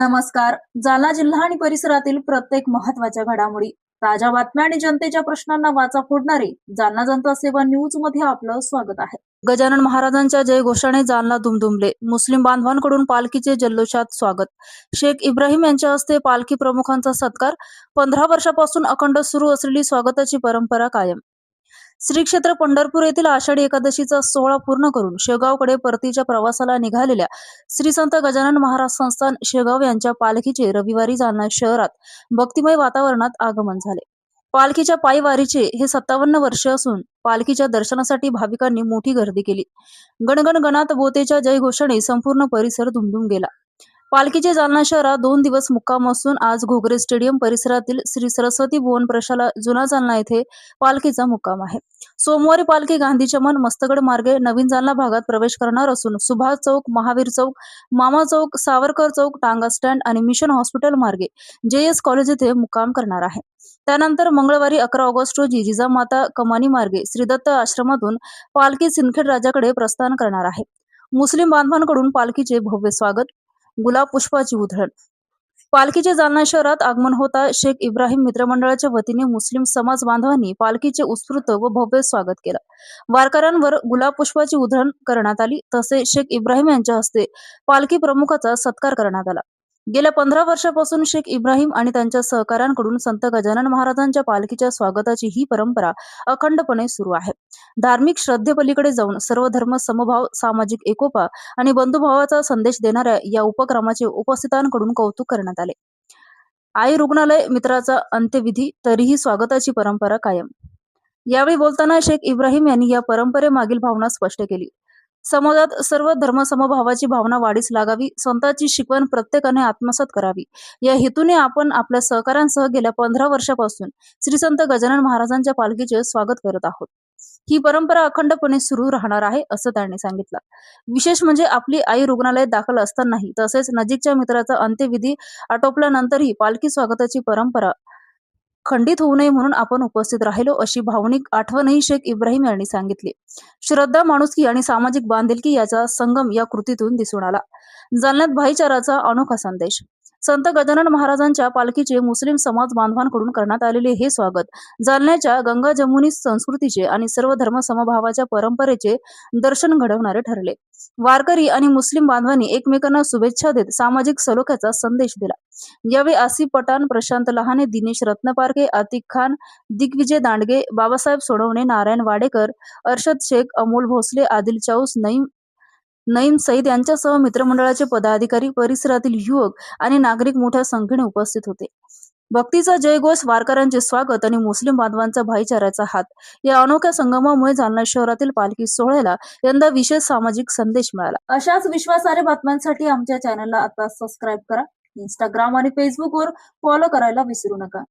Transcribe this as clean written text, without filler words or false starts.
नमस्कार. जालना जिल्हा आणि परिसरातील प्रत्येक महत्त्वाच्या घडामोडी, ताज्या बातम्या आणि जनतेच्या प्रश्नांना वाचा फोडणारे जालना जनता सेवा न्यूज मध्ये आपलं स्वागत आहे. गजानन महाराजांच्या जयघोषाने जालना दुमदुमले. मुस्लिम बांधवांकडून पालखीचे जल्लोषात स्वागत. शेख इब्राहिम यांच्या हस्ते पालखी प्रमुखांचा सत्कार. 15 वर्षापासून अखंड सुरू असलेली स्वागताची परंपरा कायम. श्री क्षेत्र पंढरपूर येथील आषाढी एकादशीचा सोहळा पूर्ण करून शेगावकडे परतीच्या प्रवासाला निघालेल्या श्री संत गजानन महाराज संस्थान शेगाव यांच्या पालखीचे रविवारी जालना शहरात भक्तिमय वातावरणात आगमन झाले. पालखीच्या पायी वारीचे हे 57 वर्ष असून पालखीच्या दर्शनासाठी भाविकांनी मोठी गर्दी केली. गणगण गणात बोतेच्या जयघोषाने संपूर्ण परिसर दुमदुम गेला. पालखीचे जालना शहरात 2 दिवस मुक्काम असून आज घोगरे स्टेडियम परिसरातील श्री सरस्वती भुवन प्रशाला जुना जालना येथे पालखीचा मुक्काम आहे. सोमवारी पालखी गांधी चमन मस्तगड मार्गे नवीन जालना भागात प्रवेश करणार असून सुभाष चौक, महावीर चौक, मामा चौक, सावरकर चौक, टांगा स्टँड आणि मिशन हॉस्पिटल मार्गे JS कॉलेज येथे मुक्काम करणार आहे. त्यानंतर मंगळवारी 11 ऑगस्ट रोजी जिजामाता कमानी मार्गे श्री दत्त आश्रमातून पालखी सिंदखेड राजाकडे प्रस्थान करणार आहे. मुस्लिम बांधवांकडून पालखीचे भव्य स्वागत, गुलाब पुष्पाची उधळण. पालखीचे जालना शहरात आगमन होता शेख इब्राहिम मित्रमंडळाच्या वतीने मुस्लिम समाज बांधवांनी पालखीचे उत्स्फूर्त व भव्य स्वागत केलं. वारकऱ्यांवर गुलाब पुष्पाची उधळण करण्यात आली. तसेच शेख इब्राहिम यांच्या हस्ते पालखी प्रमुखाचा सत्कार करण्यात आला. गेल्या 15 वर्षापासून शेख इब्राहिम आणि त्यांच्या सहकाऱ्यांकडून संत गजानन महाराजांच्या पालखीच्या स्वागताची ही परंपरा अखंडपणे सुरू आहे. धार्मिक श्रद्धेपलीकडे जाऊन सर्व धर्म समभाव, सामाजिक एकोपा आणि बंधुभावाचा संदेश देणाऱ्या या उपक्रमाचे उपस्थितांकडून कौतुक करण्यात आले. आई रुग्णालय मित्राचा अंत्यविधी, तरीही स्वागताची परंपरा कायम. यावेळी बोलताना शेख इब्राहिम यांनी या परंपरेमागील भावना स्पष्ट केली. समाजात सर्व धर्मसमभावाची भावना वाढीस लागावी, संतांची शिकवण प्रत्येकाने आत्मसात करावी, या हेतूने आपण आपल्या सहकाऱ्यांसह गेल्या 15 वर्षापासून श्री संत गजानन महाराजांच्या पालखीचे स्वागत करत आहोत. ही परंपरा अखंडपणे सुरू राहणार आहे, असं त्यांनी सांगितलं. विशेष म्हणजे आपली आई रुग्णालयात दाखल असतानाही तसेच नजीकच्या मित्राचा अंत्यविधी आटोपल्यानंतरही पालखी स्वागताची परंपरा खंडित होऊ नये म्हणून आपण उपस्थित राहिलो, अशी भावनिक आठवणही शेख इब्राहिम यांनी सांगितली. श्रद्धा, माणुसकी आणि सामाजिक बांधिलकी याचा संगम या कृतीतून दिसून आला. जालन्यात भाईचाराचा अनोखा संदेश. संत गजानन महाराजांच्या पालखीचे मुस्लिम समाज बांधवांकडून करण्यात आलेले हे स्वागत जालन्याच्या गंगा जमुनी संस्कृतीचे आणि सर्व धर्म समभावाच्या परंपरेचे दर्शन घडवणारे ठरले. वारकरी आणि मुस्लिम बांधवांनी एकमेकांना शुभेच्छा देत सामाजिक सलोख्याचा संदेश दिला. यावेळी आसिफ पठाण, प्रशांत लहाने, दिनेश रत्नपारखे, आतिक खान, दिग्विजय दांडगे, बाबासाहेब सोनवणे, नारायण वाडेकर, अर्शद शेख, अमोल भोसले, आदिल चाऊस, नईम सईद यांच्यासह मित्रमंडळाचे पदाधिकारी, परिसरातील युवक आणि नागरिक मोठ्या संख्येने उपस्थित होते. भक्तीचा जयघोष, वारकऱ्यांचे स्वागत आणि मुस्लिम बांधवांचा भाईचाराचा हात, या अनोख्या संगमामुळे जालना शहरातील पालखी सोहळ्याला यंदा विशेष सामाजिक संदेश मिळाला. अशाच विश्वासार्ह बातम्यांसाठी आमच्या चॅनलला आता सबस्क्राईब करा. इंस्टाग्राम आणि फेसबुकवर फॉलो करायला विसरू नका.